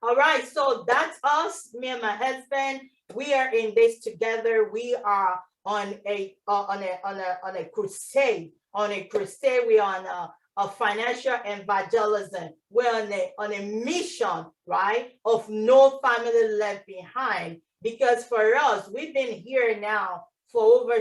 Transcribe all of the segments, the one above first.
All right, so that's us, me and my husband. We are in this together. We are on a crusade. On a crusade, we are on a financial evangelism. We're on a mission, right? Of no family left behind. Because for us, we've been here now for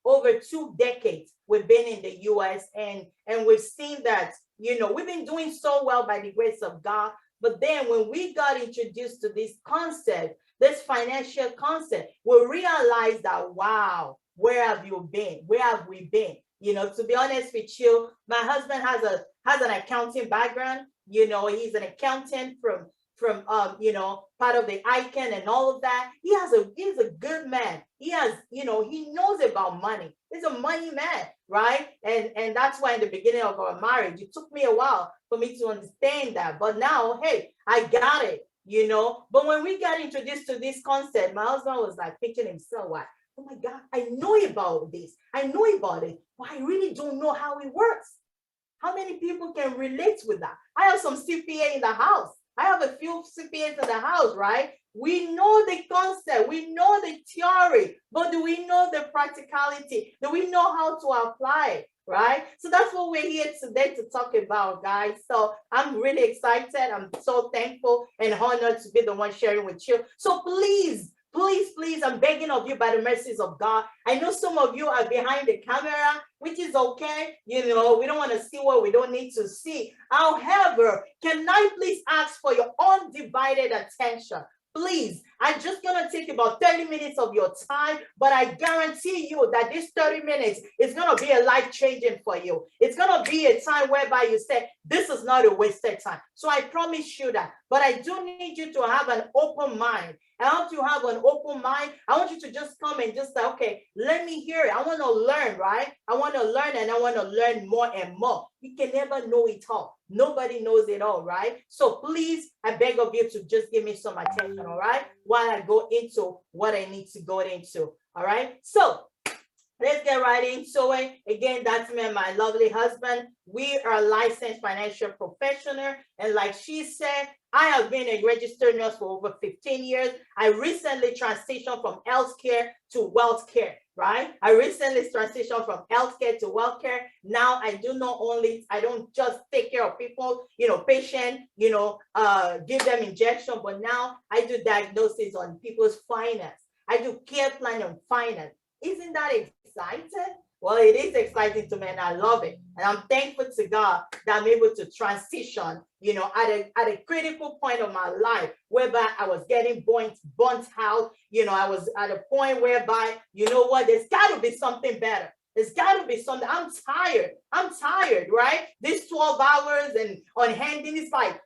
over 2 decades. We've been in the US, and we've seen that, we've been doing so well by the grace of God. But then when we got introduced to this concept, this financial concept, we realized that, wow, where have you been? Where have we been? To be honest with you, my husband has an accounting background. He's an accountant from part of the ICANN and all of that. He's a good man. He knows about money. He's a money man, right? And that's why in the beginning of our marriage, it took me a while for me to understand that. But now, hey, I got it. But when we got introduced to this concept, my husband was like picking himself, like, oh my God, I know about this. I know about it, but I really don't know how it works. How many people can relate with that? I have some CPA in the house. I have a few CPAs in the house, right? We know the concept, we know the theory, but do we know the practicality? Do we know how to apply it, right? So that's what we're here today to talk about, guys. So I'm really excited. I'm so thankful and honored to be the one sharing with you. So please, please, please, I'm begging of you by the mercies of God. I know some of you are behind the camera, which is okay. We don't want to see what we don't need to see. However, can I please ask for your undivided attention? Please, I'm just going to take about 30 minutes of your time, but I guarantee you that this 30 minutes is going to be a life-changing for you. It's going to be a time whereby you say, this is not a wasted time. So I promise you that. But I do need you to have an open mind. I want you to have an open mind. I want you to just come and just say, okay, let me hear it. I want to learn, right? I want to learn, and I want to learn more and more. You can never know it all. Nobody knows it all, right? So please, I beg of you to just give me some attention, all right? While I go into what I need to go into, all right? So let's get right into it. Again, that's me and my lovely husband. We are licensed financial professional. And like she said, I have been a registered nurse for over 15 years. I recently transitioned from healthcare to wealth care, right? I recently transitioned from healthcare to wealth care. Now I don't just take care of people, patient, give them injection, but now I do diagnosis on people's finance. I do care plan on finance. Isn't that exciting? Well, it is exciting to me, and I love it. And I'm thankful to God that I'm able to transition, at a critical point of my life, whereby I was getting burnt out. I was at a point whereby, there's got to be something better. There's got to be something. I'm tired, right? This 12 hours and on handing is like,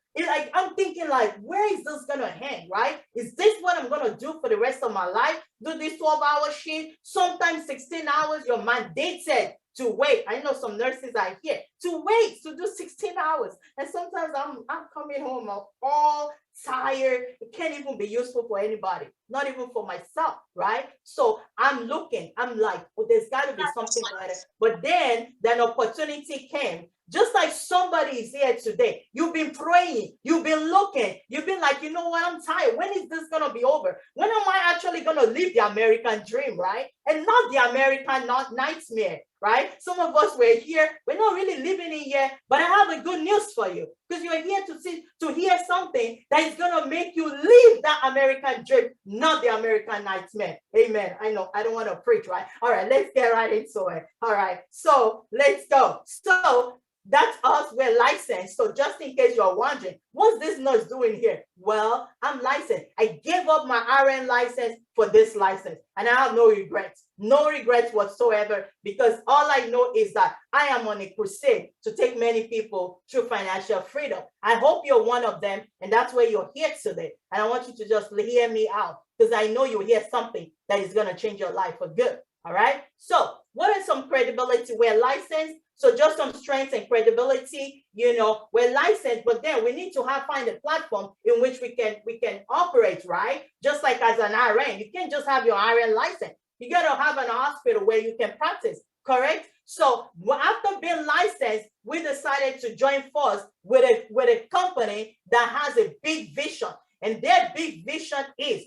I'm thinking like, where is this gonna hang, right? Is this what I'm gonna do for the rest of my life? Do this 12-hour shift, sometimes 16 hours, you're mandated to wait. I know some nurses are here to wait to do 16 hours. And sometimes I'm coming home all tired. It can't even be useful for anybody, not even for myself, right? So I'm like, oh, there's got to be something better. But then an opportunity came. Just like somebody is here today, you've been praying, you've been looking, you've been like, you know what, I'm tired. When is this going to be over? When am I actually going to live the American dream, right? And not the American nightmare, right? Some of us were here, we're not really living it yet, but I have a good news for you, because you're here to hear something that is going to make you live that American dream, not the American nightmare. Amen. I know, I don't want to preach, right? All right, let's get right into it. All right, so let's go. So that's us, we're licensed. So just in case you're wondering, what's this nurse doing here? Well, I'm licensed. I gave up my RN license for this license, and I have no regrets whatsoever, because all I know is that I am on a crusade to take many people through financial freedom. I hope you're one of them, and that's why you're here today. And I want you to just hear me out, because I know you'll hear something that is going to change your life for good. All right. So what is some credibility? We're licensed. So just some strengths and credibility, we're licensed, but then we need to find a platform in which we can operate, right? Just like as an RN, you can't just have your RN license. You got to have an hospital where you can practice, correct? So after being licensed, we decided to join force with a company that has a big vision. And their big vision is,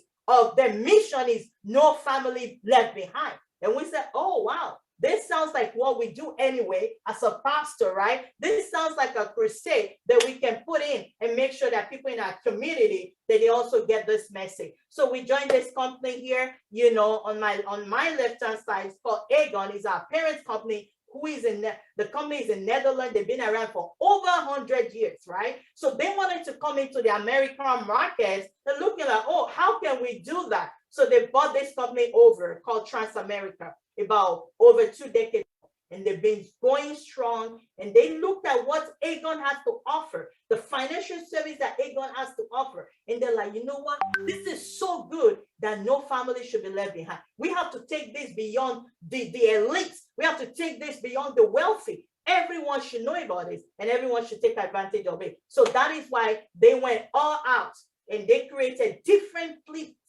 their mission is no family left behind. And we said, oh, wow, this sounds like what we do anyway as a pastor, right? This sounds like a crusade that we can put in and make sure that people in our community, that they also get this message. So we joined this company here, you know, on my left-hand side, it's called Aegon. It's our parents' company, who is in the company is in Netherlands. They've been around for over 100 years, right? So they wanted to come into the American markets. They're looking like, oh, how can we do that? So they bought this company over called Transamerica about over 2 decades, and they've been going strong. And they looked at what Aegon has to offer, the financial service that Aegon has to offer, and they're like, you know what? This is so good that no family should be left behind. We have to take this beyond the elites. We have to take this beyond the wealthy. Everyone should know about this, and everyone should take advantage of it. So that is why they went all out, and they created different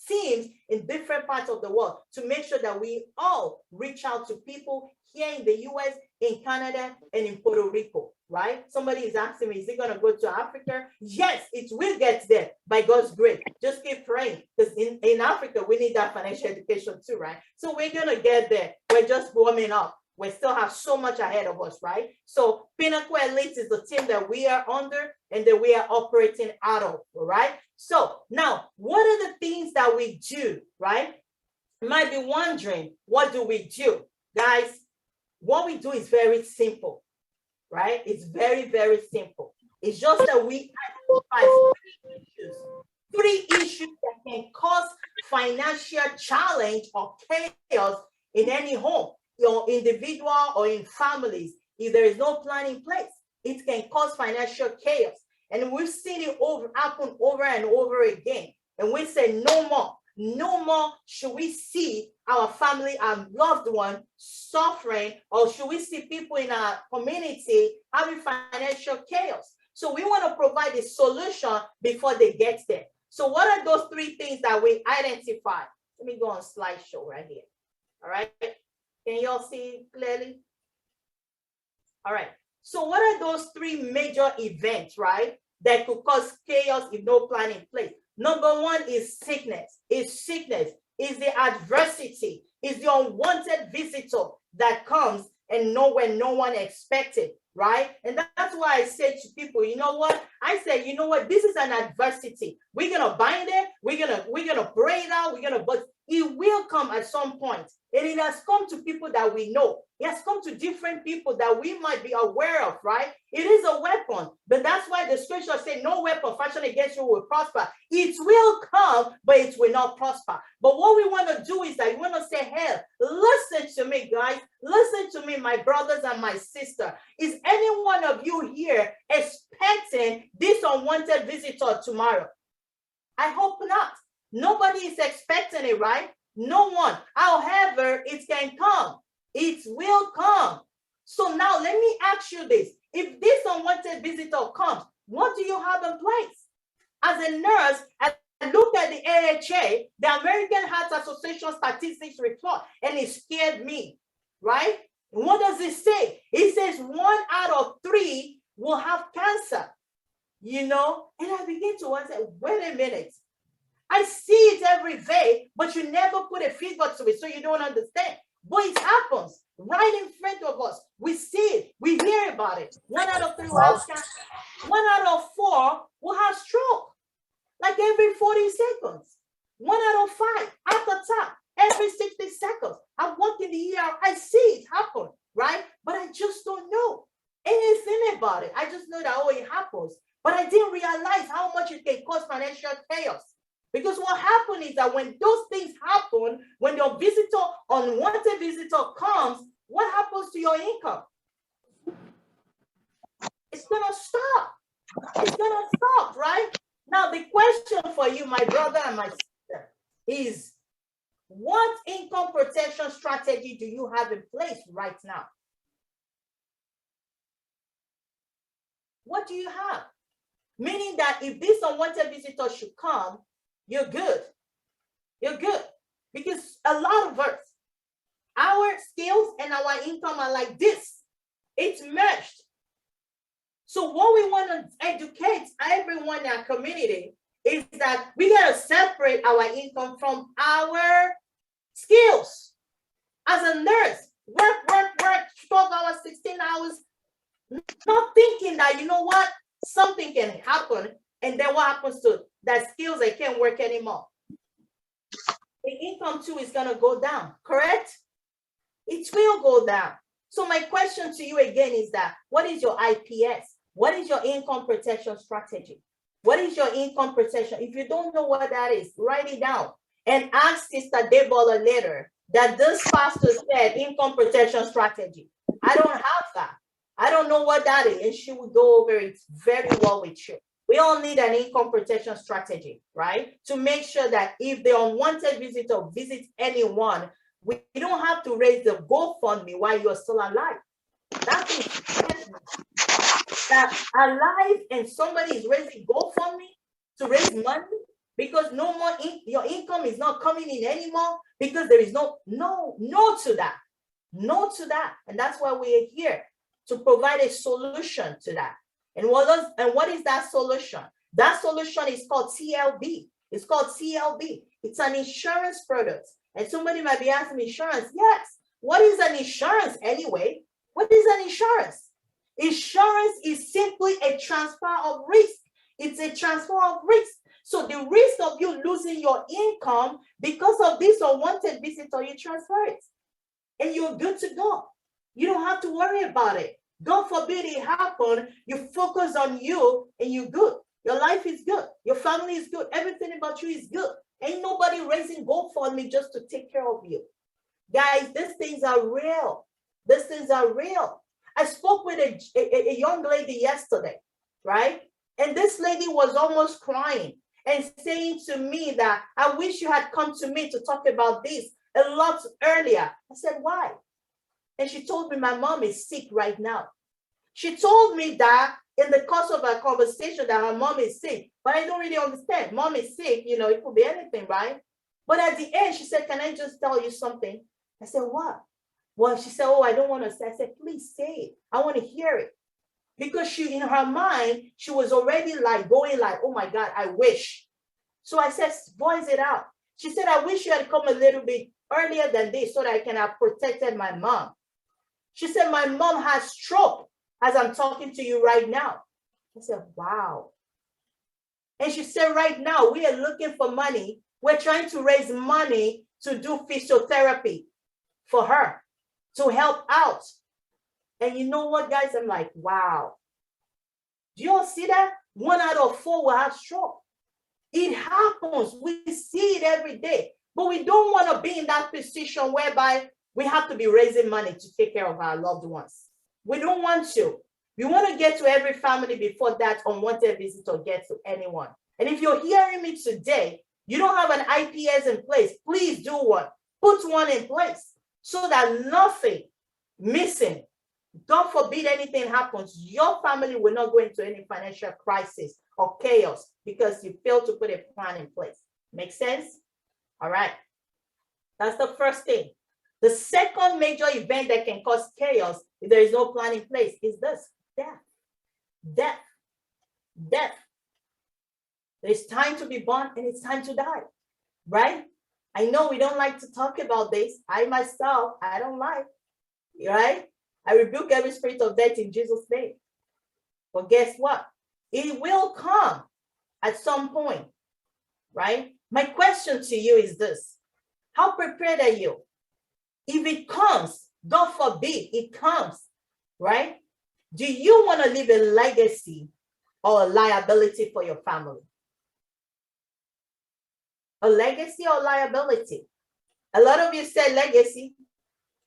teams in different parts of the world to make sure that we all reach out to people here in the US, in Canada, and in Puerto Rico, right? Somebody is asking me, is it going to go to Africa? Yes, it will get there by God's grace. Just keep praying, because in Africa, we need that financial education too, right? So we're going to get there. We're just warming up. We still have so much ahead of us, right? So Pinnacle Elite is the team that we are under and that we are operating out of, all right? So now, what are the things that we do, right? You might be wondering, what do we do? Guys, what we do is very simple, right? It's very, very simple. It's just that we identify three issues that can cause financial challenge or chaos in any home, individual or in families. If there is no plan in place, it can cause financial chaos. And we've seen it happen over and over again. And we say, no more should we see our family and loved one suffering, or should we see people in our community having financial chaos. So we want to provide a solution before they get there. So what are those three things that we identify? Let me go on slideshow right here. All right. Can you all see clearly? All right. So what are those three major events, right, that could cause chaos if no plan in place? Number one is sickness. Is the adversity, is the unwanted visitor that comes and when no one expected, right? And that's why I say to people, you know what? I say, you know what? This is an adversity. We're gonna bind it. We're gonna pray it out. But it will come at some point. And it has come to people that we know. It has come to different people that we might be aware of, right? It is a weapon, but that's why the scripture says no weapon fashioned against you will prosper. It will come, but it will not prosper. But what we want to do is that we want to say, hey, listen to me, guys. Listen to me, my brothers and my sister. Is any one of you here expecting this unwanted visitor tomorrow? I hope not. Nobody is expecting it, right? No one. However, it can come. It will come. So now let me ask you this. If this unwanted visitor comes, what do you have in place? As a nurse, I looked at the AHA, the American Heart Association statistics report, and it scared me, right? What does it say? It says 1 out of 3 will have cancer, you know? And I begin to wonder, wait a minute. I see it every day, but you never put a figure to it, so you don't understand. But it happens right in front of us. We see it. We hear about it. 1 out of 3 will have cancer. 1 out of 4 will have stroke, like every 40 seconds. 1 out of 5, heart attack, every 60 seconds. I walk in the ER, I see it happen, right? But I just don't know anything about it. I just know that, oh, it happens. But I didn't realize how much it can cause financial chaos. Because what happened is that when those things happen, when your unwanted visitor comes, what happens to your income? It's going to stop. It's going to stop, right? Now, the question for you, my brother and my sister, is what income protection strategy do you have in place right now? What do you have? Meaning that if this unwanted visitor should come, you're good. You're good. Because a lot of us, our skills and our income are like this. It's merged. So what we want to educate everyone in our community is that we got to separate our income from our skills. As a nurse, work, 12 hours, 16 hours, not thinking that, you know what, something can happen, and then what happens to that skills, they can't work anymore. The income too is going to go down, correct? It will go down. So my question to you again is that, what is your IPS? What is your income protection strategy? What is your income protection? If you don't know what that is, write it down and ask Sister Debola later that this pastor said income protection strategy. I don't have that. I don't know what that is. And she will go over it very well with you. We all need an income protection strategy, right? To make sure that if the unwanted visitor visits anyone, we don't have to raise the GoFundMe while you're still alive. That's that alive and somebody is raising GoFundMe to raise money because no more your income is not coming in anymore because there is no to that. No to that. And that's why we are here to provide a solution to that. And what is that solution? That solution is called CLB. It's called CLB. It's an insurance product. And somebody might be asking, insurance? Yes. What is an insurance anyway? What is an insurance? Insurance is simply a transfer of risk. It's a transfer of risk. So the risk of you losing your income because of this unwanted visitor, you transfer it. And you're good to go. You don't have to worry about it. God forbid it happen. You focus on you and you're good. Your life is good. Your family is good. Everything about you is good. Ain't nobody raising GoFundMe just to take care of you. Guys, these things are real. These things are real. I spoke with a young lady yesterday, right? And this lady was almost crying and saying to me that, I wish you had come to me to talk about this a lot earlier. I said, why? And she told me, my mom is sick right now. She told me that in the course of our conversation that her mom is sick, but I don't really understand. Mom is sick, it could be anything, right? But at the end, she said, can I just tell you something? I said, what? Well, she said, oh, I don't want to say. I said, please say it. I want to hear it. Because she, in her mind, she was already going oh my God, I wish. So I said, voice it out. She said, I wish you had come a little bit earlier than this so that I can have protected my mom. She said, my mom has stroke as I'm talking to you right now. I said, wow. And she said, right now, we are looking for money. We're trying to raise money to do physiotherapy for her, to help out. And you know what, guys? I'm like, wow. Do you all see that? 1 out of 4 will have stroke. It happens. We see it every day. But we don't want to be in that position whereby we have to be raising money to take care of our loved ones. We don't want to. We want to get to every family before that unwanted visitor gets to anyone. And if you're hearing me today, you don't have an IPS in place, please do one. Put one in place so that nothing missing, God forbid anything happens, your family will not go into any financial crisis or chaos because you failed to put a plan in place. Make sense? All right. That's the first thing. The second major event that can cause chaos if there is no plan in place is this: death. Death. Death. There's time to be born and it's time to die, right? I know we don't like to talk about this. I myself, I don't like, right? I rebuke every spirit of death in Jesus' name. But guess what? It will come at some point, right? My question to you is this: how prepared are you? If it comes, God forbid it comes, right? Do you want to leave a legacy or a liability for your family? A legacy or liability? A lot of you said legacy.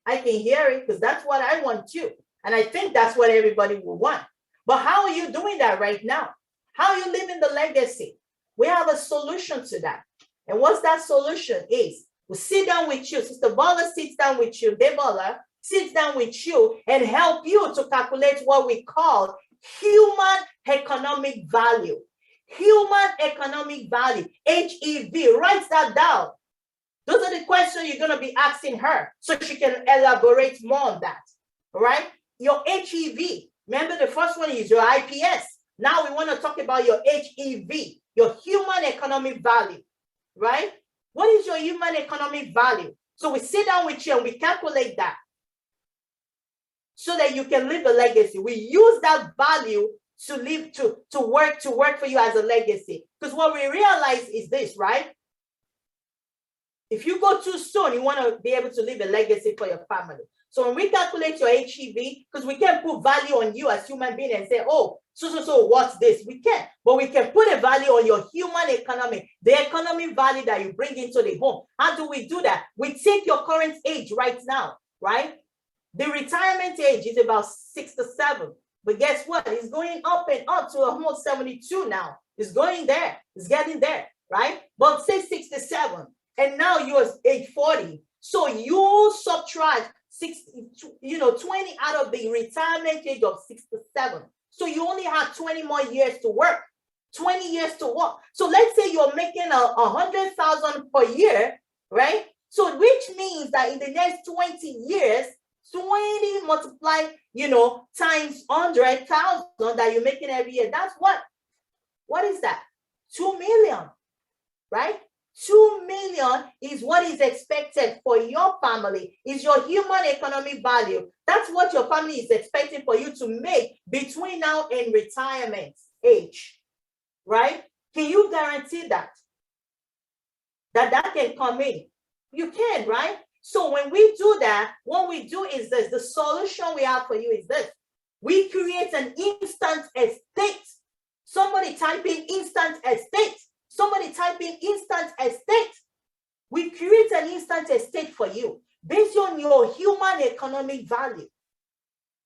I can hear it because that's what I want too. And I think that's what everybody will want. But how are you doing that right now? How are you living the legacy? We have a solution to that. And what's that solution is, we'll sit down with you. Sister Bola sits down with you. Debola sits down with you and help you to calculate what we call human economic value. Human economic value, HEV. Write that down. Those are the questions you're going to be asking her so she can elaborate more on that. All right? Your HEV, Remember, the first one is your IPS. Now we want to talk about your HEV, your human economic value, right? What is your human economic value? So we sit down with you and we calculate that so that you can leave a legacy. We use that value to live, to work for you as a legacy. Because what we realize is this, right? If you go too soon, you want to be able to leave a legacy for your family. So when we calculate your HEV, because we can't put value on you as human being and say, oh, so what's this? We can't, but we can put a value on your human economy, the economic value that you bring into the home. How do we do that? We take your current age right now, right? The retirement age is about 67, but guess what? It's going up and up to almost 72 now. It's going there. It's getting there, right? But say 67, and now you're age 40. So you subtract 20 out of the retirement age of 67. So you only have 20 more years to work, 20 years to work. So let's say you're making 100,000 per year, right? So which means that in the next 20 years, 20 multiply, times 100,000 that you're making every year. That's what is that? 2 million, right? 2 million is what is expected for your family, is your human economic value. That's what your family is expecting for you to make between now and retirement age, right? Can you guarantee that can come in? You can, right? So when we do that, what we do is this. The solution we have for you is this. We create an instant estate. Somebody type in instant estate. Somebody type in instant estate. We create an instant estate for you based on your human economic value.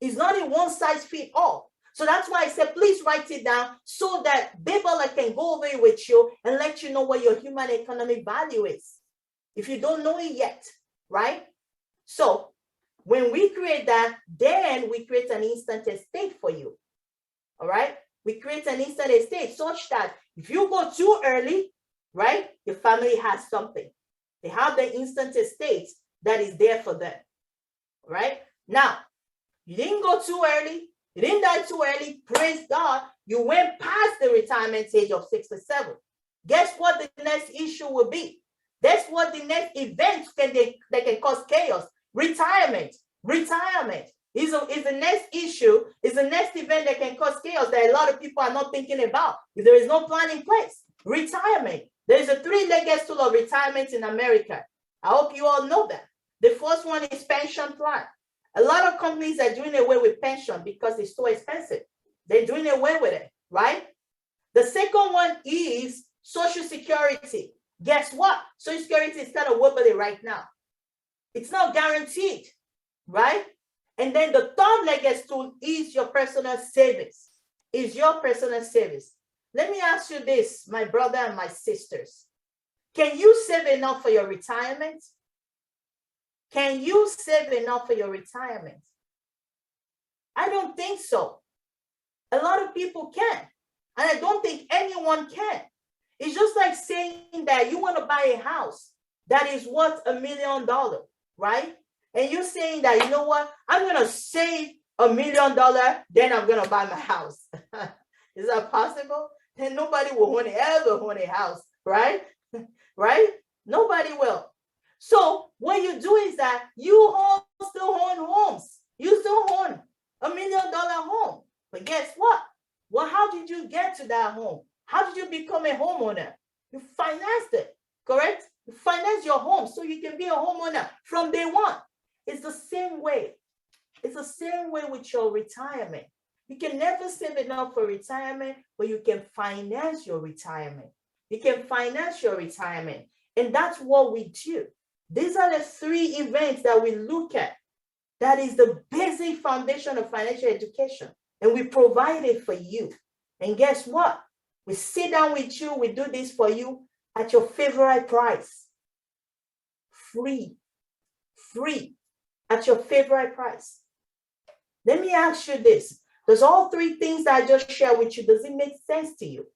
It's not a one size fits all. So that's why I said, please write it down so that Debola can go over it with you and let you know what your human economic value is, if you don't know it yet, right? So when we create that, then we create an instant estate for you, all right? We create an instant estate such that if you go too early, right, your family has something. They have the instant estate that is there for them, right? Now, you didn't go too early. You didn't die too early. Praise God. You went past the retirement age of 67. Guess what the next issue will be? That's what the next event that can cause chaos. Retirement. Retirement is the next issue, is the next event that can cause chaos that a lot of people are not thinking about if there is no plan in place. Retirement. There is a three-legged stool of retirement in America. I hope you all know that. The first one is pension plan. A lot of companies are doing away with pension because it's so expensive. They're doing away with it, right? The second one is Social Security. Guess what? Social Security is kind of wobbly right now. It's not guaranteed, right? And then the third-legged stool is your personal savings. Is your personal savings. Let me ask you this, my brother and my sisters. Can you save enough for your retirement? Can you save enough for your retirement? I don't think so. A lot of people can. And I don't think anyone can. It's just like saying that you want to buy a house that is worth $1 million, right? And you're saying that, you know what, I'm going to save $1 million, then I'm going to buy my house. Is that possible? Then nobody will ever own a house, right? Right? Nobody will. So what you do is that you still own homes. You still own $1 million home. But guess what? Well, how did you get to that home? How did you become a homeowner? You financed it, correct? You finance your home so you can be a homeowner from day one. It's the same way. It's the same way with your retirement. You can never save enough for retirement, but you can finance your retirement. You can finance your retirement. And that's what we do. These are the three events that we look at. That is the basic foundation of financial education. And we provide it for you. And guess what? We sit down with you. We do this for you at your favorite price. Free. Free. At your favorite price. Let me ask you this. Does all three things that I just shared with you, does it make sense to you?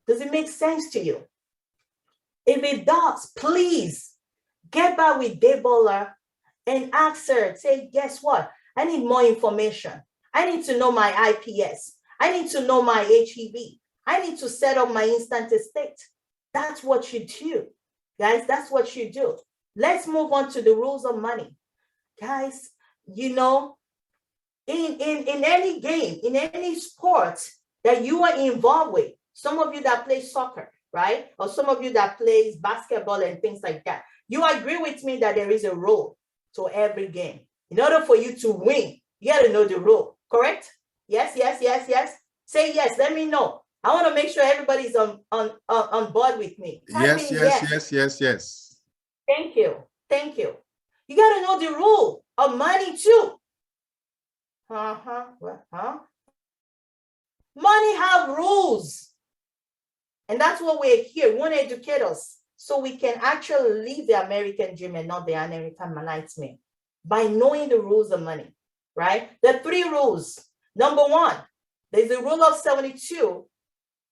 Does it make sense to you? If it does, please get back with Debola and ask her, say, guess what? I need more information. I need to know my IPS. I need to know my HEB. I need to set up my instant estate. That's what you do, guys. That's what you do. Let's move on to the rules of money. Guys, you know, in any game, in any sport that you are involved with, some of you that play soccer, right? Or some of you that plays basketball and things like that, you agree with me that there is a rule to every game. In order for you to win, you got to know the rule, correct? Yes, yes, yes, yes. Say yes, let me know. I want to make sure everybody's on board with me. Yes, yes, yes, yes, yes. Thank you. Thank you. You got to know the rule of money too. Money have rules. And that's what we're here. We want to educate us so we can actually live the American dream and not the American nightmare by knowing the rules of money, right? The 3 rules. Number 1, there's the rule of 72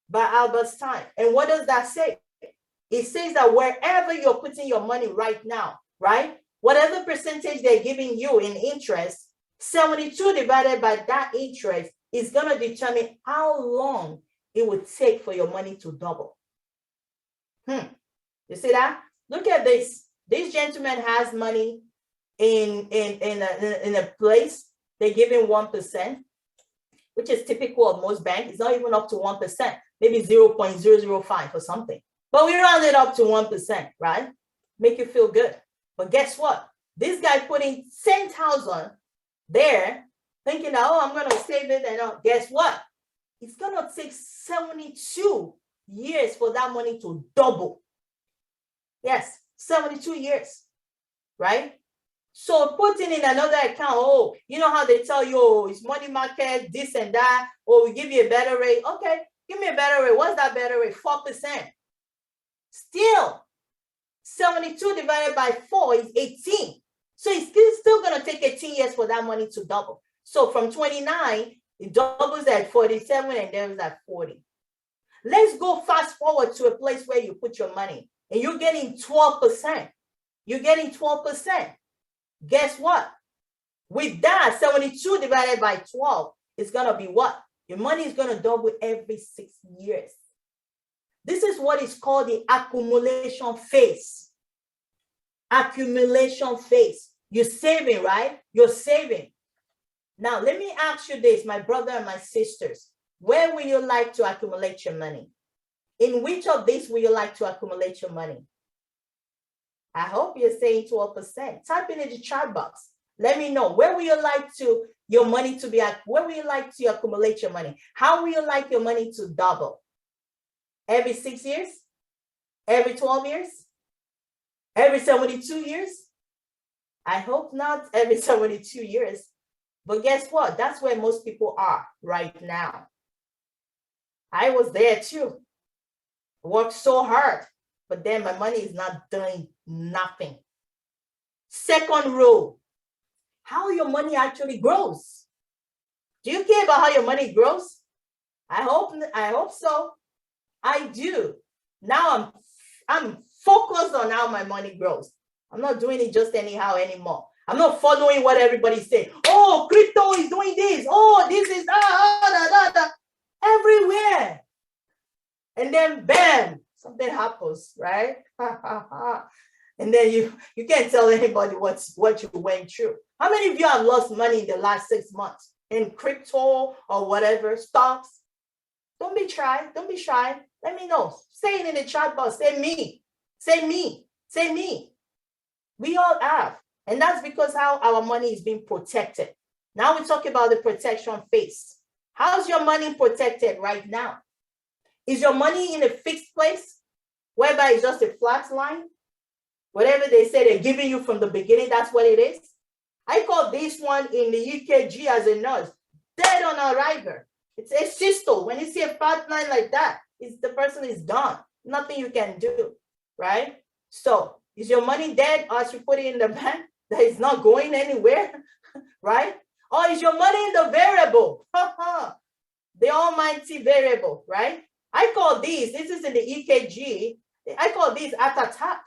by Albert Stein. And what does that say? It says that wherever you're putting your money right now, right? Whatever percentage they're giving you in interest, 72 divided by that interest is going to determine how long it would take for your money to double. You see that? Look at this. This gentleman has money in a place. They give him 1%, which is typical of most banks. It's not even up to 1%, maybe 0.005 or something. But we round it up to 1%, right? Make you feel good. But guess what? This guy put in 10,000 there, thinking that, oh, I'm going to save it. And guess what? It's going to take 72 years for that money to double. Yes, 72 years, right? So putting in another account, oh, you know how they tell you, oh, it's money market, this and that, or we give you a better rate. Okay, give me a better rate. What's that better rate? 4%. Still, 72 divided by 4 is 18. So it's still going to take 18 years for that money to double. So from 29, it doubles at 47 and there's at 40. Let's go fast forward to a place where you put your money and you're getting 12%. You're getting 12%. Guess what? With that, 72 divided by 12 is going to be what? Your money is going to double every 6 years. This is what is called the accumulation phase. Accumulation phase. You're saving, right? You're saving. Now, let me ask you this, my brother and my sisters. Where will you like to accumulate your money? In which of these will you like to accumulate your money? I hope you're saying 12%. Type in the chat box. Let me know. Where will you like your money to be at? Where will you like to accumulate your money? How will you like your money to double? Every 6 years? Every 12 years? Every 72 years? I hope not every 72 years. But guess what? That's where most people are right now. I was there too. Worked so hard, but then my money is not doing nothing. Second rule, how your money actually grows. Do you care about how your money grows? I hope so. I do. Now I'm focused on how my money grows. I'm not doing it just anyhow anymore. I'm not following what everybody's saying. Oh, crypto is doing this. Oh, this is everywhere. And then bam, something happens, right? And then you can't tell anybody what you went through. How many of you have lost money in the last 6 months in crypto or whatever, stocks? Don't be shy. Don't be shy. Let me know. Say it in the chat box. Say me. Say me. Say me. We all have. And that's because how our money is being protected. Now we talk about the protection phase. How's your money protected right now? Is your money in a fixed place, whereby it's just a flat line? Whatever they say they're giving you from the beginning, that's what it is. I call this one in the UKG as a nurse, dead on arrival. It's a systole. When you see a flat line like that, the person is gone. Nothing you can do, right? So is your money dead as you put it in the bank that is not going anywhere, right? Or is your money in the variable? The almighty variable, right? I call this is in the EKG, I call this at attack.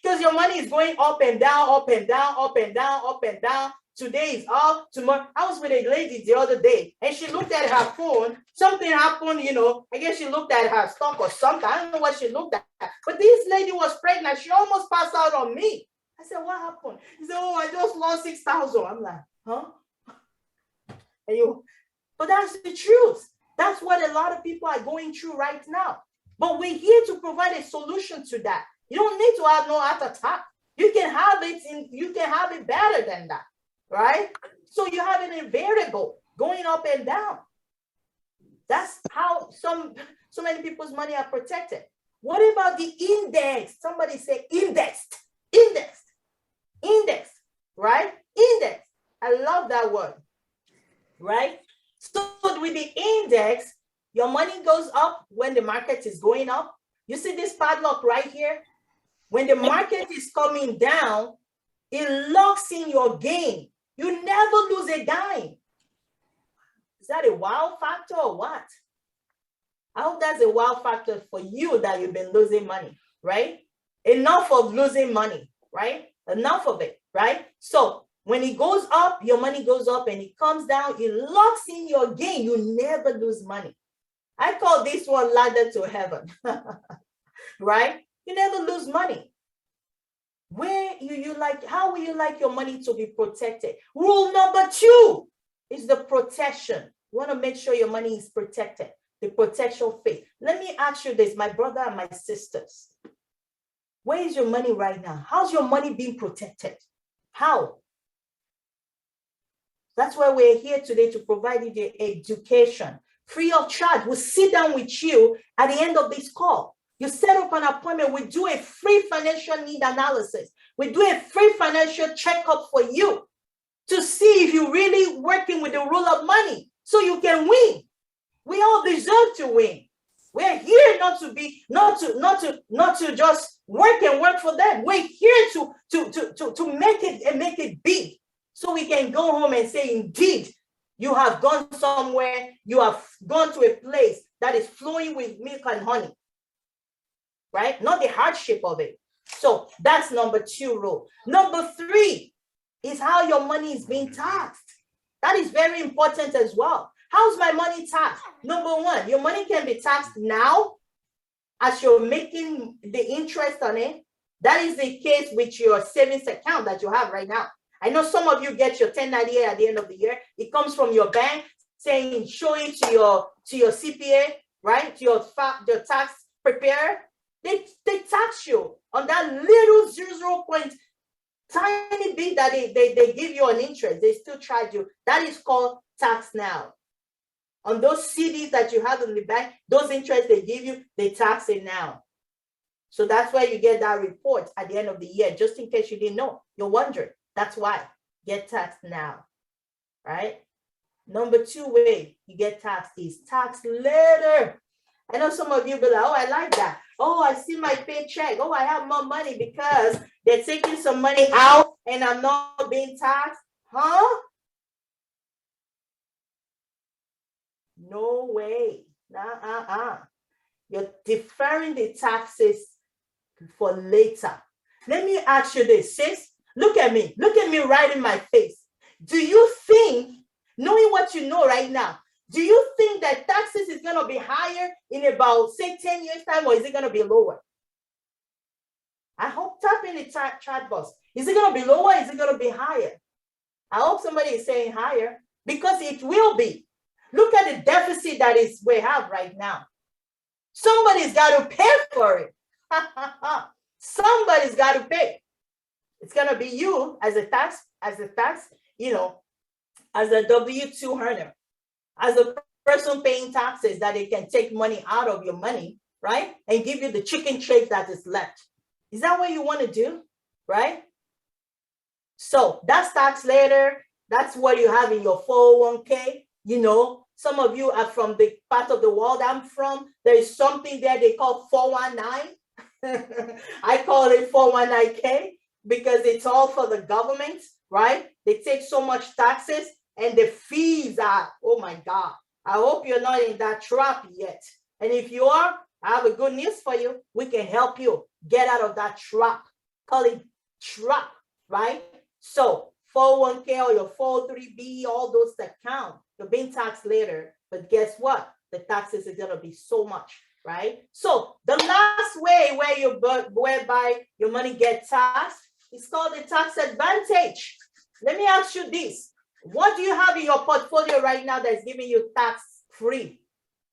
Because your money is going up and down, up and down, up and down, up and down today is off, tomorrow. I was with a lady the other day and she looked at her phone. Something happened, you know, I guess she looked at her stock or something. I don't know what she looked at. But this lady was pregnant. She almost passed out on me. I said, what happened? He said, oh, I just lost 6,000. I'm like, huh? But that's the truth. That's what a lot of people are going through right now. But we're here to provide a solution to that. You don't need to have no heart attack. You can have it better than that, right? So you have an variable going up and down. That's how so many people's money are protected. What about the index? Somebody say indexed, right? Index. I love that word, right? So with the index, your money goes up when the market is going up. You see this padlock right here? When the market is coming down, it locks in your gain. You never lose a dime. Is that a wow factor or what? I hope that's a wow factor for you that you've been losing money, right? Enough of losing money, right? Enough of it, right? So when it goes up, your money goes up, and it comes down, it locks in your gain. You never lose money. I call this one ladder to heaven, right? You never lose money. How will you like your money to be protected? Rule number 2 is the protection. You want to make sure your money is protected. The protection phase. Let me ask you this, my brother and my sisters. Where is your money right now? How's your money being protected? How? That's why we're here today, to provide you the education free of charge. We'll sit down with you at the end of this call. You set up an appointment. We do a free financial need analysis. We do a free financial checkup for you to see if you're really working with the rule of money so you can win. We all deserve to win. We're here not to just work and work for them. We're here to make it big, so we can go home and say, indeed, you have gone somewhere. You have gone to a place that is flowing with milk and honey, right? Not the hardship of it. So that's number 2 rule. Number 3 is how your money is being taxed. That is very important as well. How's my money taxed? Number 1, your money can be taxed now as you're making the interest on it. That is the case with your savings account that you have right now. I know some of you get your 1098 at the end of the year. It comes from your bank saying, show it to your CPA, right? To your tax preparer. They tax you on that little 0 point tiny bit that they give you an interest. They still charge you. That is called tax now. On those CDs that you have in the bank, those interests they give you, they tax it now. So that's why you get that report at the end of the year, just in case you didn't know. You're wondering. That's why. Get taxed now, right? Number 2 way you get taxed is tax later. I know some of you be like, oh, I like that. Oh, I see my paycheck. Oh, I have more money because they're taking some money out and I'm not being taxed. Huh? No way. You're deferring the taxes for later. Let me ask you this, sis. Look at me right in my face. Do you think, knowing what you know right now, do you think that taxes is going to be higher in about, say, 10 years time, or is it going to be lower? I hope, type in the chat box. Is it going to be lower? Is it going to be higher? I hope somebody is saying higher, because it will be. Look at the deficit that we have right now. Somebody's got to pay for it. Somebody's got to pay. It's going to be you as a tax, as a W-2 earner, as a person paying taxes, that they can take money out of your money, right? And give you the chicken shake that is left. Is that what you want to do, right? So that's tax later. That's what you have in your 401k. You know, some of you are from the part of the world I'm from. There is something there they call 419. I call it 419K because it's all for the government, right? They take so much taxes and the fees are, oh my God. I hope you're not in that trap yet. And if you are, I have a good news for you. We can help you get out of that trap. Call it trap, right? So 401k or your 403b, all those that count. You're being taxed later, but guess what? The taxes is gonna be so much, right? So the last way whereby your money gets taxed is called the tax advantage. Let me ask you this. What do you have in your portfolio right now that's giving you tax free,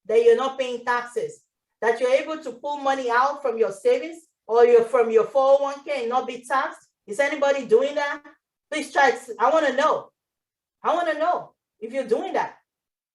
that you're not paying taxes, that you're able to pull money out from your savings or from your 401k and not be taxed? Is anybody doing that? Please try. I want to know. I want to know if you're doing that.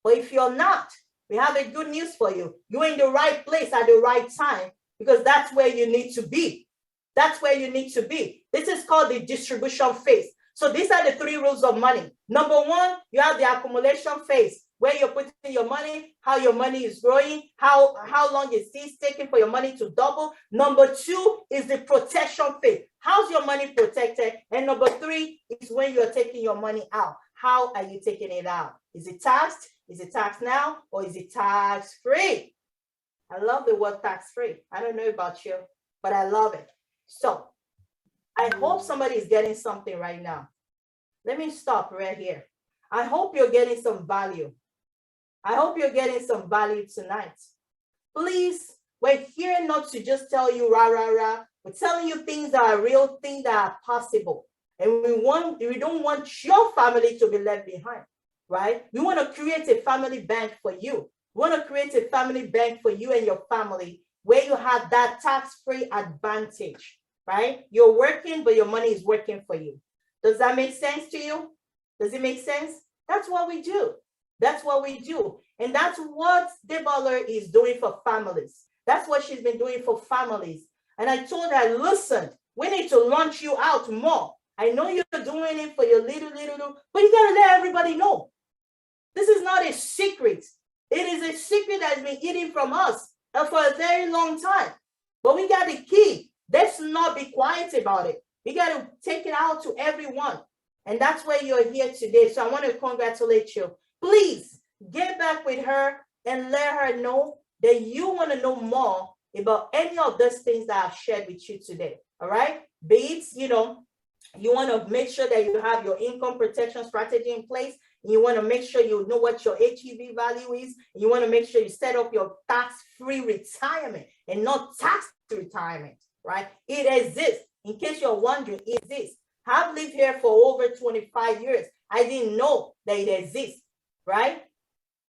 But if you're not, we have a good news for you. You're in the right place at the right time, because that's where you need to be. That's where you need to be. This is called the distribution phase. So these are the 3 rules of money. Number 1, you have the accumulation phase, where you're putting your money, how your money is growing, how long it is taking for your money to double. Number 2 is the protection phase. How's your money protected? And number 3 is when you're taking your money out. How are you taking it out? Is it taxed? Is it taxed now, or is it tax free? I love the word tax free. I don't know about you, but I love it. So I hope somebody is getting something right now. Let me stop right here. I hope you're getting some value. I hope you're getting some value tonight. Please, we're here not to just tell you rah, rah, rah. We're telling you things that are real, things that are possible. And we don't want your family to be left behind, right? We want to create a family bank for you. We want to create a family bank for you and your family, where you have that tax-free advantage, right? You're working, but your money is working for you. Does that make sense to you? Does it make sense? That's what we do. That's what we do. And that's what Debaler is doing for families. That's what she's been doing for families. And I told her, listen, we need to launch you out more. I know you're doing it for your little, but you got to let everybody know. This is not a secret. It is a secret that's been hidden from us for a very long time. But we got the key. Let's not be quiet about it. We got to take it out to everyone. And that's why you're here today. So I want to congratulate you. Please get back with her and let her know that you want to know more about any of those things that I've shared with you today. All right? Be it, you want to make sure that you have your income protection strategy in place. And you want to make sure you know what your HEV value is. And you want to make sure you set up your tax-free retirement and not taxed retirement, right? It exists. In case you're wondering, it exists. I've lived here for over 25 years. I didn't know that it exists, right?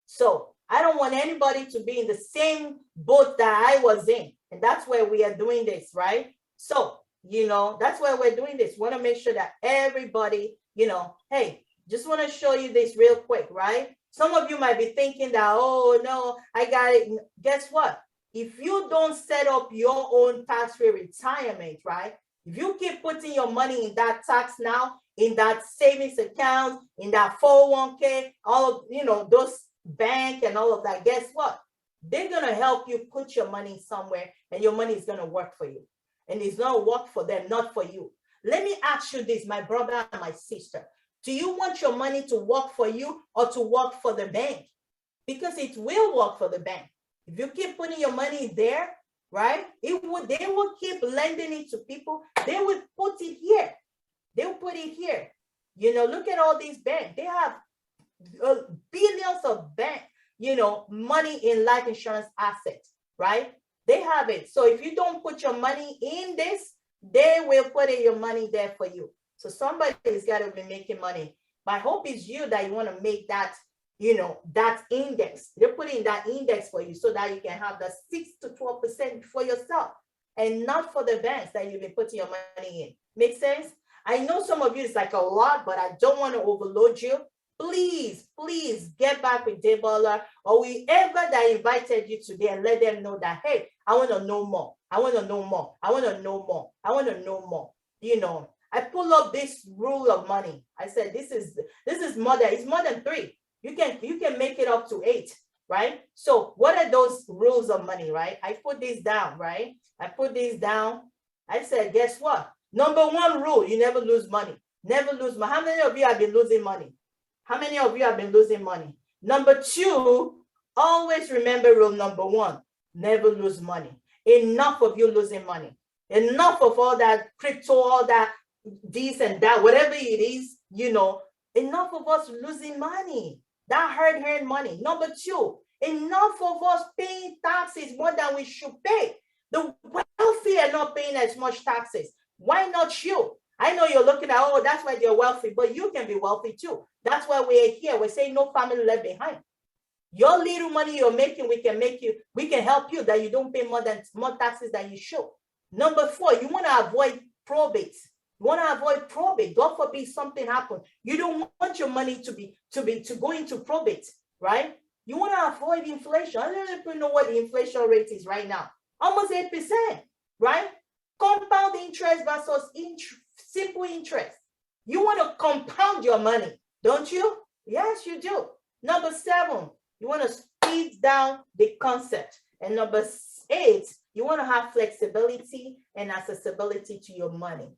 So I don't want anybody to be in the same boat that I was in. And that's where we are doing this, right? So, that's why we're doing this. We want to make sure that everybody, hey, just want to show you this real quick, right? Some of you might be thinking that, oh, no, I got it. Guess what? If you don't set up your own tax-free retirement, right? If you keep putting your money in that tax now, in that savings account, in that 401k, all of, those bank and all of that, guess what? They're going to help you put your money somewhere, and your money is going to work for you. And it's going to work for them, not for you. Let me ask you this, my brother and my sister. Do you want your money to work for you or to work for the bank? Because it will work for the bank. If you keep putting your money there, right? They will keep lending it to people. They will put it here. They'll put it here. Look at all these banks. They have billions of money in life insurance assets, right? They have it. So if you don't put your money in this, they will put in your money there for you. So somebody's got to be making money. My hope is you that you want to make that, that index. They're putting that index for you so that you can have the 6 to 12% for yourself and not for the banks that you've been putting your money in. Make sense? I know some of you is like a lot, but I don't want to overload you. Please get back with Debaler or whoever that invited you today and let them know that, hey, I want to know more. I want to know more. I want to know more. I want to know more. I pull up this rule of money. I said, this is more than, it's more than 3. You can make it up to 8, right? So what are those rules of money, right? I put this down, right? I put this down. I said, guess what? Number 1 rule, you never lose money. Never lose money. How many of you have been losing money? How many of you have been losing money? Number 2, always remember rule number 1, never lose money. Enough of you losing money. Enough of all that crypto, all that this and that, whatever it is, enough of us losing money, that hard-earned money. Number two, enough of us paying taxes more than we should pay. The wealthy are not paying as much taxes. Why not you? I know you're looking at, oh, that's why they're wealthy, but you can be wealthy too. That's why we're here. We're saying no family left behind. Your little money you're making, we can help you that you don't pay more taxes than you should. Number four, you want to avoid probate. You want to avoid probate. God forbid something happen. You don't want your money to go into probate, right? You want to avoid inflation. I don't even know what the inflation rate is right now. Almost 8%, right? Compound interest versus simple interest. You want to compound your money, don't you? Yes, you do. Number seven, you want to speed down the concept. And number eight, you want to have flexibility and accessibility to your money.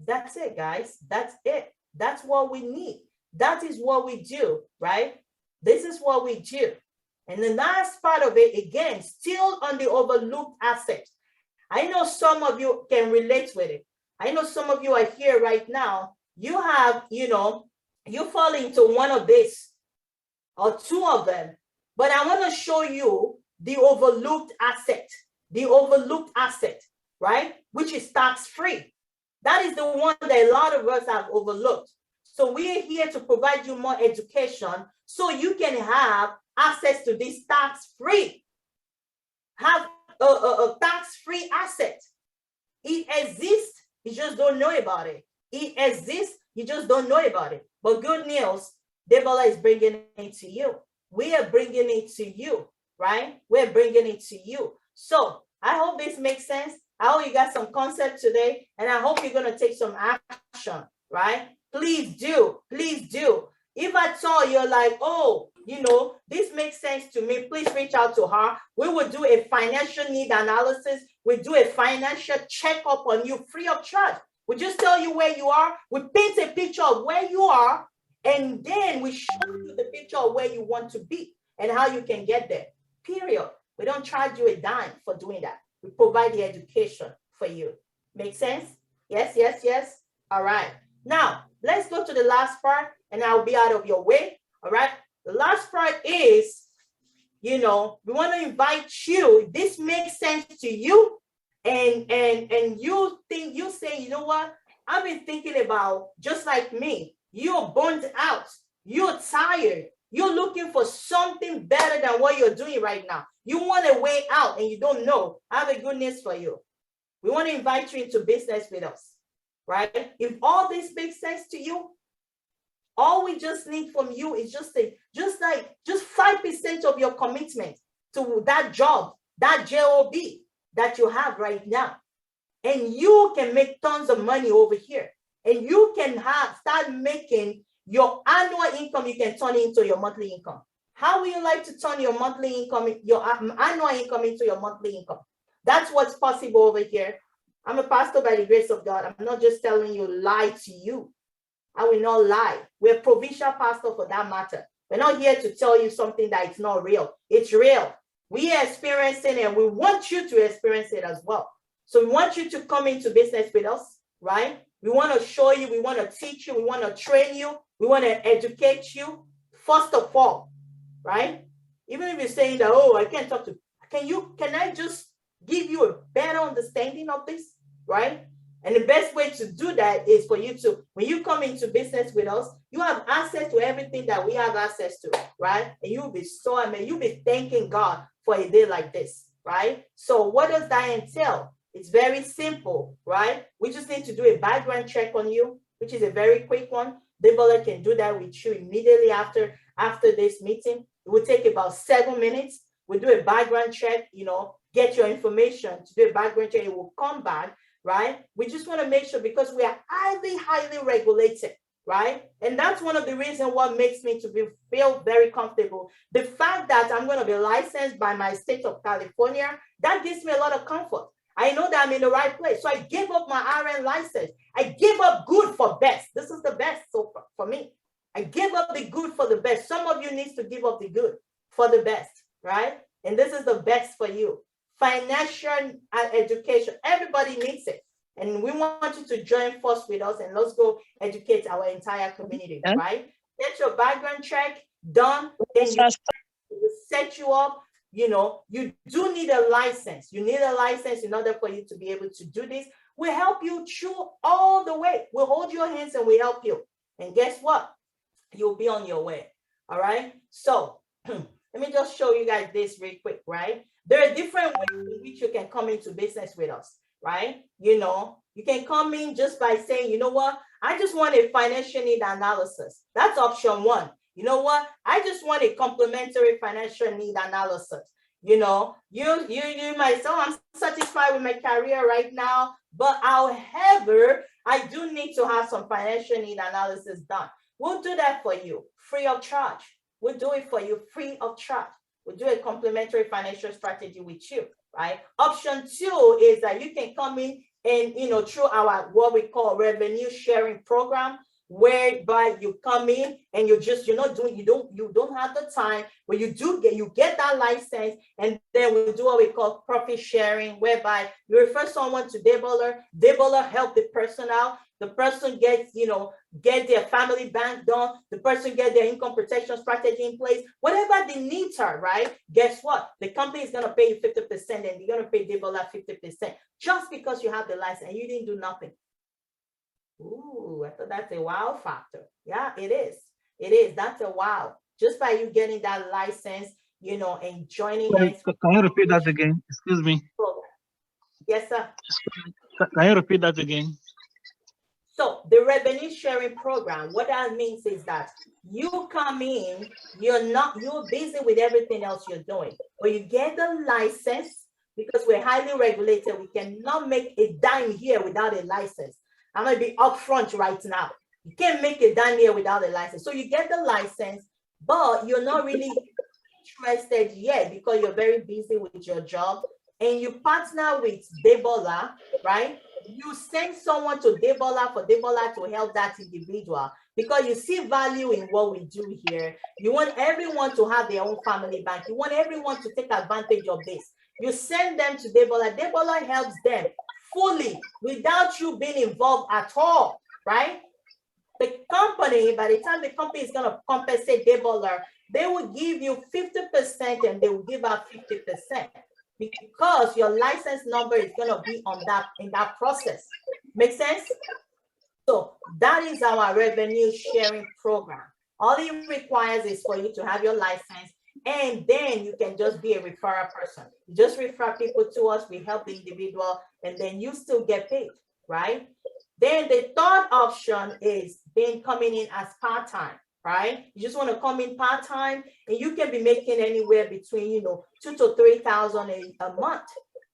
That's it, guys. That's it. That's what we need. That is what we do, right? This is what we do. And the last part of it, again, still on the overlooked asset. I know some of you can relate with it. I know some of you are here right now. You have, you fall into one of these or two of them. But I want to show you the overlooked asset, right? Which is tax-free. That is the one that a lot of us have overlooked. So we are here to provide you more education so you can have access to this tax-free. Have a tax-free asset. It exists, you just don't know about it. It exists, you just don't know about it. But good news, Debola is bringing it to you. We are bringing it to you, right? We're bringing it to you. So I hope this makes sense. I hope you got some concept today, and I hope you're going to take some action, right? Please do. Please do. If at all you're like, oh, this makes sense to me, please reach out to her. We will do a financial need analysis. We do a financial checkup on you free of charge. We just tell you where you are. We paint a picture of where you are, and then we show you the picture of where you want to be and how you can get there, period. We don't charge you a dime for doing that. We provide the education for you. Make sense? Yes, yes, yes. All right. Now, let's go to the last part, and I'll be out of your way. All right. The last part is, we want to invite you. This makes sense to you, and you say, you know what? I've been thinking about, just like me, you're burnt out, you're tired, you're looking for something better than what you're doing right now. You want a way out and you don't know. I have a good news for you. We want to invite you into business with us, right? If all this makes sense to you, all we just need from you is just 5% of your commitment to that job, that job that you have right now. And you can make tons of money over here. And you can start making your annual income, you can turn it into your monthly income. How would you like to turn your monthly income, your annual income into your monthly income? That's what's possible over here. I'm a pastor by the grace of God. I'm not just telling you lie to you. I will not lie. We're provincial pastor for that matter. We're not here to tell you something that is not real. It's real. We are experiencing it, and we want you to experience it as well. So we want you to come into business with us, right? We want to show you, we want to teach you, we want to train you, we want to educate you. First of all, right? Even if you're saying that, oh, I can't talk to, can I just give you a better understanding of this, right? And the best way to do that is for you to, when you come into business with us, you have access to everything that we have access to, right? And you'll be you'll be thanking God for a day like this, right? So what does that entail? It's very simple, right? We just need to do a background check on you, which is a very quick one. Debola can do that with you immediately after this meeting. It will take about 7 minutes. We'll do a background check, get your information to do a background check. It will come back, right? We just want to make sure, because we are highly, highly regulated, right? And that's one of the reasons what makes me to feel very comfortable. The fact that I'm going to be licensed by my state of California, that gives me a lot of comfort. I know that I'm in the right place. So I gave up my RN license. I gave up good for best. This is the best so for me. I gave up the good for the best. Some of you need to give up the good for the best, right? And this is the best for you. Financial education. Everybody needs it. And we want you to join force with us and let's go educate our entire community, right? Get your background check done, then we set you up. You know, you do need a license. You need a license in order for you to be able to do this. We help you through all the way. We'll hold your hands and we help you. And guess what? You'll be on your way. All right. So let me just show you guys this real quick, right? There are different ways in which you can come into business with us, right? You know, you can come in just by saying, you know what? I just want a financial need analysis. That's option one. You know what? I just want a complementary financial need analysis. You know, you might say, oh, I'm satisfied with my career right now, but however, I do need to have some financial need analysis done. We'll do that for you free of charge. We'll do it for you free of charge. We'll do a complementary financial strategy with you, right? Option two is that you can come in and, you know, through our, what we call revenue sharing program, whereby you come in and you don't have the time, but you get that license, and then we do what we call profit sharing, whereby you refer someone to Dayballer help the person out, the person gets, you know, get their family bank done, the person get their income protection strategy in place, whatever the needs are, right? Guess what? The company is gonna pay you 50% and you're gonna pay Dayballer 50% just because you have the license and you didn't do nothing. Ooh, I thought that's a wow factor. Yeah, it is. It is. That's a wow. Just by you getting that license, you know, and joining. Can you repeat that again? Excuse me. Yes, sir. Can you repeat that again? So the revenue sharing program, what that means is that you come in, you're busy with everything else you're doing, but you get the license because we're highly regulated. We cannot make a dime here without a license. I'm going to be upfront right now. You can't make a dime here without a license. So you get the license, but you're not really interested yet because you're very busy with your job, and you partner with Dayballer, right? You send someone to Dayballer for Dayballer to help that individual because you see value in what we do here. You want everyone to have their own family bank. You want everyone to take advantage of this. You send them to Dayballer. Dayballer helps them fully without you being involved at all, right? The company, by the time the company is going to compensate Dayballer, they will give you 50% and they will give out 50% because your license number is going to be on that in that process. Make sense? So that is our revenue sharing program. All it requires is for you to have your license, and then you can just be a referral person. You just refer people to us, we help the individual, and then you still get paid, right? Then the third option is being coming in as part-time, right? You just want to come in part-time, and you can be making anywhere between, you know, 2,000 to 3,000 a month.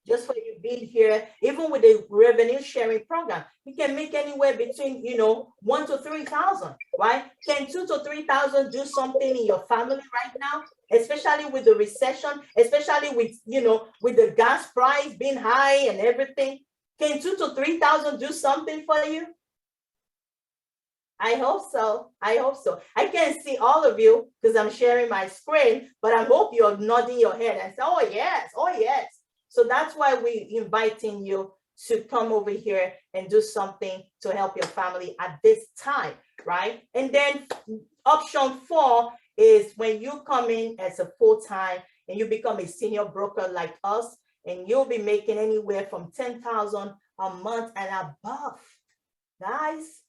Just for you being here, even with the revenue sharing program, you can make anywhere between, you know, 1,000 to 3,000, right? Can 2,000 to 3,000 do something in your family right now, especially with the recession, especially with, you know, with the gas price being high and everything? Can 2,000 to 3,000 do something for you? I hope so. I hope so. I can't see all of you because I'm sharing my screen, but I hope you're nodding your head and say, oh yes, oh yes. So that's why we're inviting you to come over here and do something to help your family at this time, right? And then option 4 is when you come in as a full-time and you become a senior broker like us, and you'll be making anywhere from 10,000 a month and above. Guys,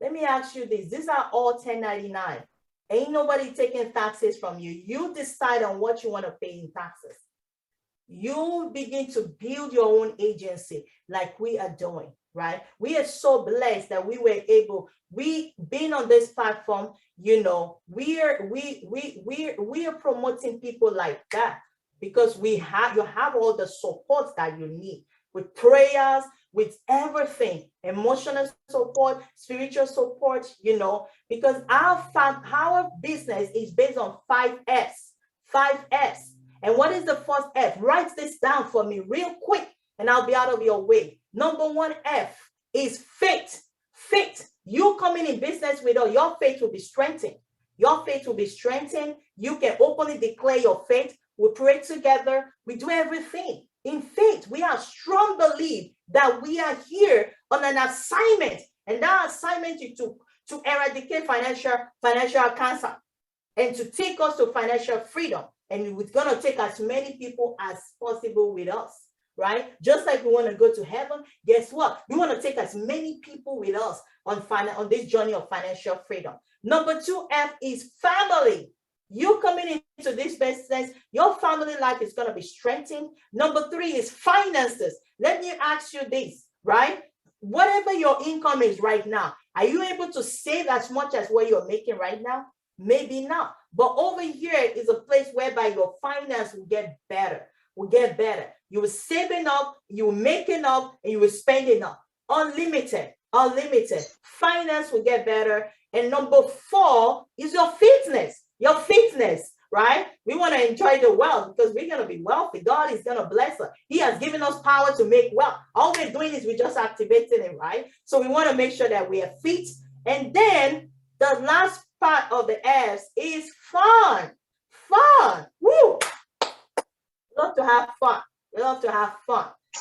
let me ask you this. These are all 1099. Ain't nobody taking taxes from you. You decide on what you want to pay in taxes. You begin to build your own agency like we are doing, right? We are so blessed that we were able, we being on this platform, you know, we are promoting people like that because you have all the support that you need with prayers, with everything, emotional support, spiritual support, you know, because our business is based on 5S, 5S. And what is the first F? Write this down for me real quick and I'll be out of your way. Number 1 F is faith. Faith. You coming in business with us, your faith will be strengthened. Your faith will be strengthened. You can openly declare your faith. We pray together. We do everything in faith. We have strong belief that we are here on an assignment, and that assignment is to eradicate financial cancer and to take us to financial freedom. And we're going to take as many people as possible with us, right? Just like we want to go to heaven, guess what? We want to take as many people with us on this journey of financial freedom. Number 2F is family. You coming into this business, your family life is going to be strengthened. Number 3 is finances. Let me ask you this, right? Whatever your income is right now, are you able to save as much as what you're making right now? Maybe not. But over here is a place whereby your finance will get better. You were saving up, you were making up, and you were spending up. Unlimited. Finance will get better. And number 4 is your fitness. Right? We want to enjoy the wealth because we're going to be wealthy. God is going to bless us. He has given us power to make wealth. All we're doing is we're just activating it, right? So we want to make sure that we are fit. And then the last part of the S is fun. Woo! Love to have fun.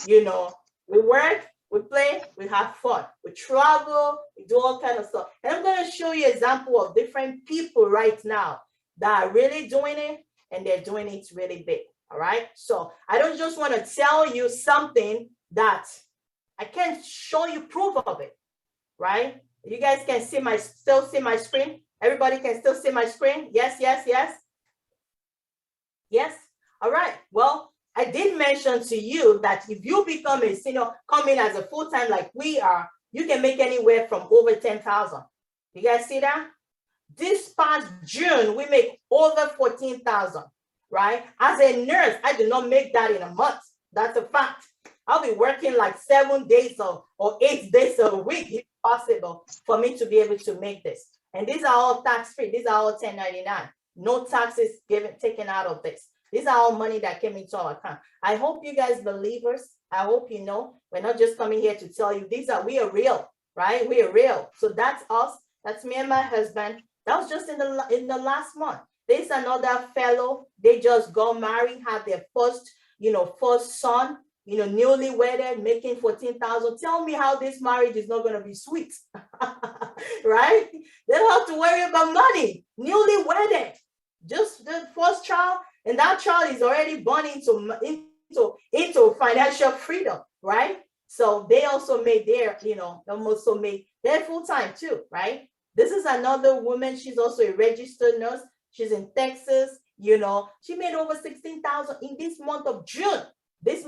You know, we work, we play, we have fun. We travel, we do all kinds of stuff. And I'm going to show you an example of different people right now that are really doing it, and they're doing it really big. All right. So I don't just want to tell you something that I can't show you proof of it. Right? You guys can still see my screen. Everybody can still see my screen. Yes. All right. Well, I did mention to you that if you become a senior, come in as a full-time like we are, you can make anywhere from over 10,000. You guys see that? This past June, we make over 14,000, right? As a nurse, I do not make that in a month. That's a fact. I'll be working like 7 days or 8 days a week, if possible, for me to be able to make this. And these are all tax-free. These are all 1099. No taxes taken out of this. These are all money that came into our account. I hope you guys believers, I hope you know, we're not just coming here to tell you, we are real, right? We are real. So that's us. That's me and my husband. That was just in the last month. There's another fellow, they just got married, had their first son, newly wedded, making 14,000. Tell me how this marriage is not going to be sweet, right? They don't have to worry about money. Newly wedded, just the first child, and that child is already born into financial freedom, right? So they also made their full-time too, right? This is another woman. She's also a registered nurse. She's in Texas. She made over 16,000 in this month of June. This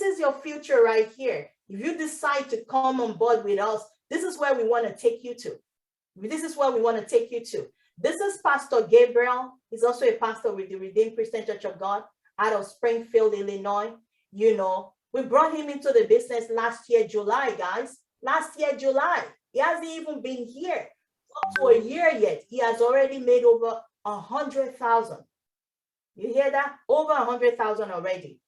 is your future right here. If you decide to come on board with us, this is where we want to take you to. This is Pastor Gabriel. He's also a pastor with the Redeemed Christian Church of God out of Springfield, Illinois. We brought him into the business last year, July, guys. He hasn't even been here up to a year yet. He has already made over 100,000. You hear that? Over 100,000 already,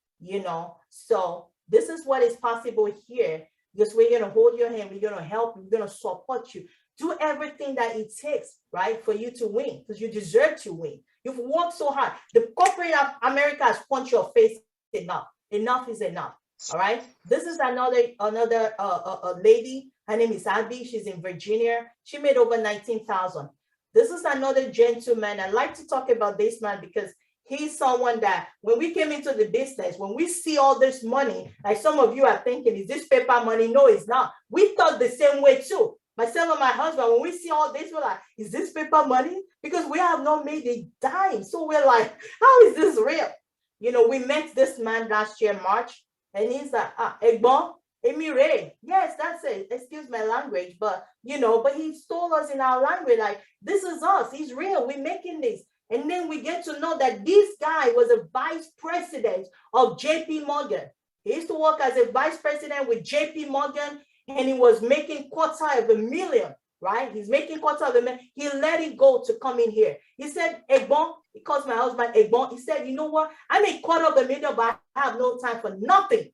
So this is what is possible here, because we're going to hold your hand. We're going to help you. We're going to support you. Do everything that it takes, right, for you to win, because you deserve to win. You've worked so hard. The corporate of America has punched your face enough. Enough is enough. All right. This is another lady. Her name is Abby. She's in Virginia. She made over 19,000. This is another gentleman. I like to talk about this man because he's someone that when we came into the business, when we see all this money, like some of you are thinking, is this paper money? No, it's not. We thought the same way too. Myself and my husband, when we see all this, we're like, is this paper money? Because we have not made a dime. So we're like, how is this real? We met this man last year, March, and he's like, Egbon, Emire. Yes, that's it. Excuse my language, but he told us in our language, like, this is us. He's real. We're making this. And then we get to know that this guy was a vice president of JP Morgan. He used to work as a vice president with JP Morgan, and he was making $250,000, right? He's making $250,000. He let it go to come in here. He said, Egbon, he calls my husband Egbon. He said, you know what? I make $250,000, but I have no time for nothing.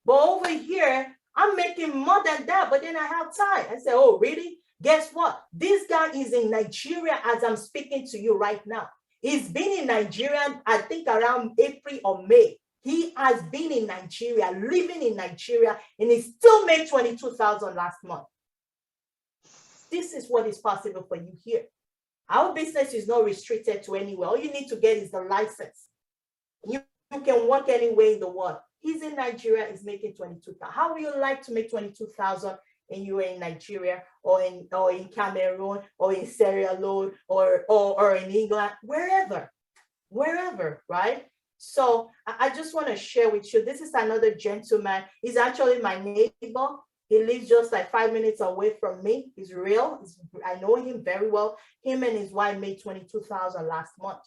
But over here, I'm making more than that, but then I have time. I said, oh, really? Guess what? This guy is in Nigeria as I'm speaking to you right now. He's been in Nigeria, I think around April or May. He has been in Nigeria, living in Nigeria, and he still made 22,000 last month. This is what is possible for you here. Our business is not restricted to anywhere. All you need to get is the license. You can work anywhere in the world. He's in Nigeria, he's making 22,000. How would you like to make 22,000 and you are in Nigeria or in Cameroon or in Sierra Leone or in England, wherever, right? So I just want to share with you, this is another gentleman. He's actually my neighbor. He lives just like 5 minutes away from me. He's real. I know him very well. Him and his wife made 22,000 last month,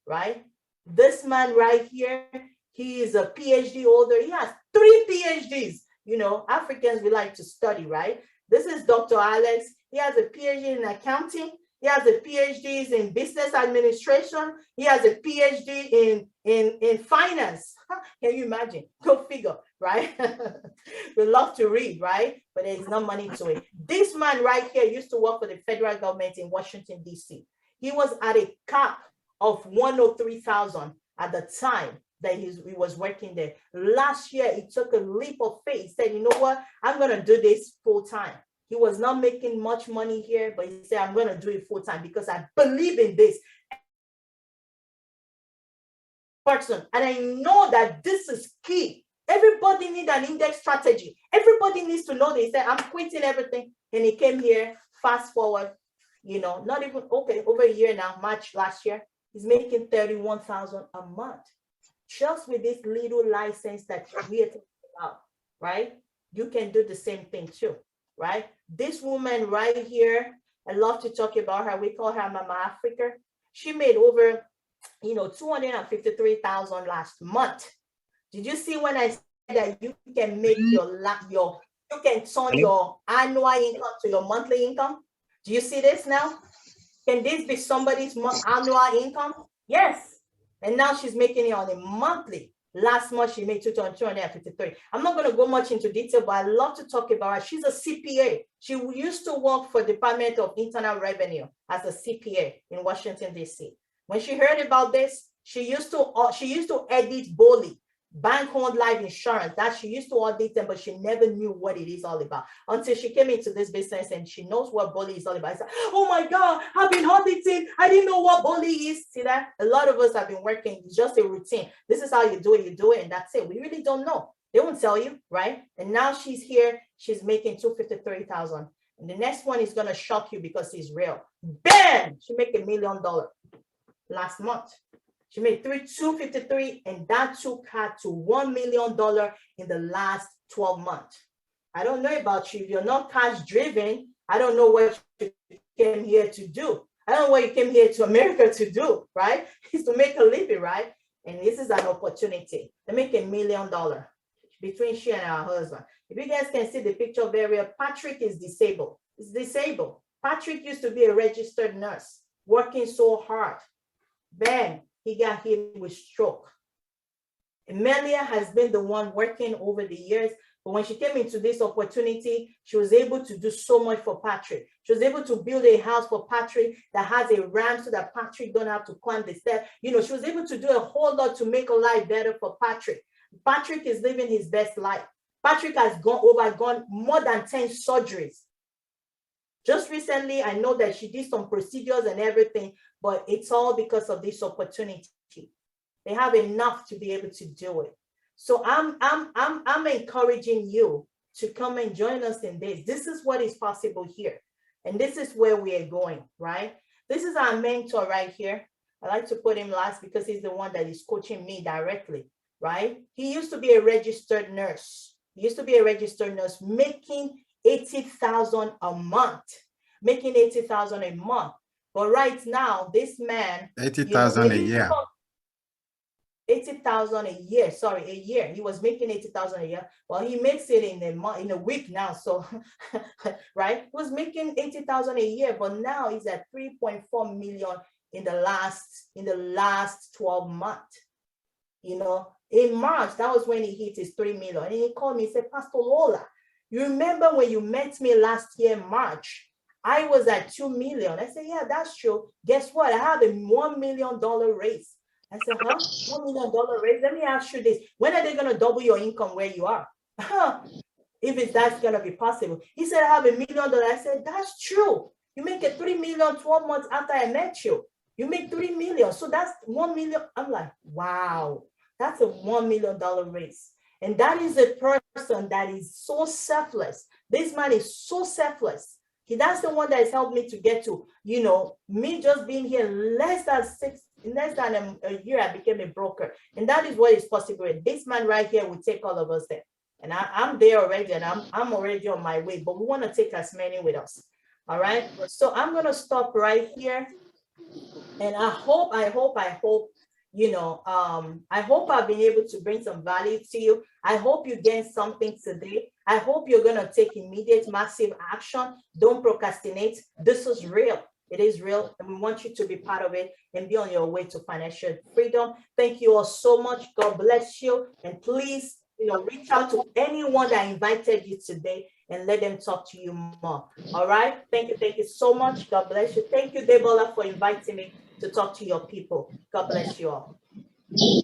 right? This man right here, he is a PhD holder. He has 3 PhDs. You know, Africans, we like to study, right? This is Dr. Alex. He has a PhD in accounting. He has a PhD in business administration. He has a PhD in finance. Can you imagine? Go figure, right? We love to read, right? But there's no money to it. This man right here used to work for the federal government in Washington, D.C. He was at a cap of 103,000 at the time that he was working there. Last year, he took a leap of faith. He said, you know what? I'm going to do this full time. He was not making much money here, but he said, I'm going to do it full time because I believe in this person. And I know that this is key. Everybody needs an index strategy. Everybody needs to know this. He said, I'm quitting everything. And he came here, fast forward, you know, not even, okay, over a year now, March last year, he's making 31,000 a month. Just with this little license that we are talking about, right? You can do the same thing too. Right? This woman right here, I love to talk about her. We call her Mama Africa. She made over, 253,000 last month. Did you see when I said that you can make you can turn your annual income to your monthly income? Do you see this now? Can this be somebody's annual income? Yes. And now she's making it on a monthly. Last month, she made 253. I'm not going to go much into detail, but I love to talk about her. She's a CPA. She used to work for Department of Internal Revenue as a CPA in Washington, D.C. When she heard about this, she used to edit BOLI, bank-owned life insurance. That she used to audit them, but she never knew what it is all about until she came into this business and she knows what BOLI is all about. I said, oh my God, I've been auditing. I didn't know what BOLI is. See that? A lot of us have been working. It's just a routine. This is how you do it, and that's it. We really don't know. They won't tell you, right? And now she's here. She's making 253,000. And the next one is going to shock you because it's real. Bam! She made $1 million last month. She made 253, and that took her to $1 million in the last 12 months. I don't know about you. If you're not cash driven, I don't know what you came here to do. I don't know what you came here to America to do, right? It's to make a living, right? And this is an opportunity to make $1 million between she and her husband. If you guys can see the picture very well, Patrick is disabled. He's disabled. Patrick used to be a registered nurse, working so hard. Bang. He got hit with stroke. Amelia has been the one working over the years, but when she came into this opportunity, she was able to do so much for Patrick. She was able to build a house for Patrick that has a ramp so that Patrick don't have to climb the steps. She was able to do a whole lot to make her life better for Patrick. Patrick is living his best life. Patrick has undergone more than 10 surgeries. Just recently, I know that she did some procedures and everything, but it's all because of this opportunity. They have enough to be able to do it. So I'm encouraging you to come and join us in this. This is what is possible here. And this is where we are going, right? This is our mentor right here. I like to put him last because he's the one that is coaching me directly, right? He used to be a registered nurse. He used to be a registered nurse making 80,000 a month, making 80,000 a month. But right now, this man, 80,000 a year. 80,000 a year. Sorry, a year. He was making 80,000 a year. Well, he makes it in a week now. So, right? He was making 80,000 a year, but now he's at 3.4 million in the last 12 months. In March, that was when he hit his 3 million. And he called me and said, Pastor Lola, you remember when you met me last year, March? I was at 2 million. I said, yeah, that's true. Guess what? I have a $1 million raise. I said, huh? $1 million raise? Let me ask you this. When are they going to double your income where you are? If that's going to be possible. He said, I have $1 million. I said, that's true. You make it 3 million 12 months after I met you. You make 3 million. So that's 1 million. I'm like, wow, that's a $1 million raise. And that is a person that is so selfless. This man is so selfless. That's the one that has helped me to get to, you know, me just being here less than a year, I became a broker. And that is what is possible. This man right here will take all of us there. And I'm there already, and I'm already on my way, but we want to take as many with us. All right. So I'm going to stop right here. And I hope, you know, I hope I've been able to bring some value to you. I hope you gain something today. I hope you're going to take immediate, massive action. Don't procrastinate. This is real. It is real. And we want you to be part of it and be on your way to financial freedom. Thank you all so much. God bless you. And please, you know, reach out to anyone that invited you today and let them talk to you more. All right. Thank you. Thank you so much. God bless you. Thank you, Debola, for inviting me to talk to your people. God bless you all.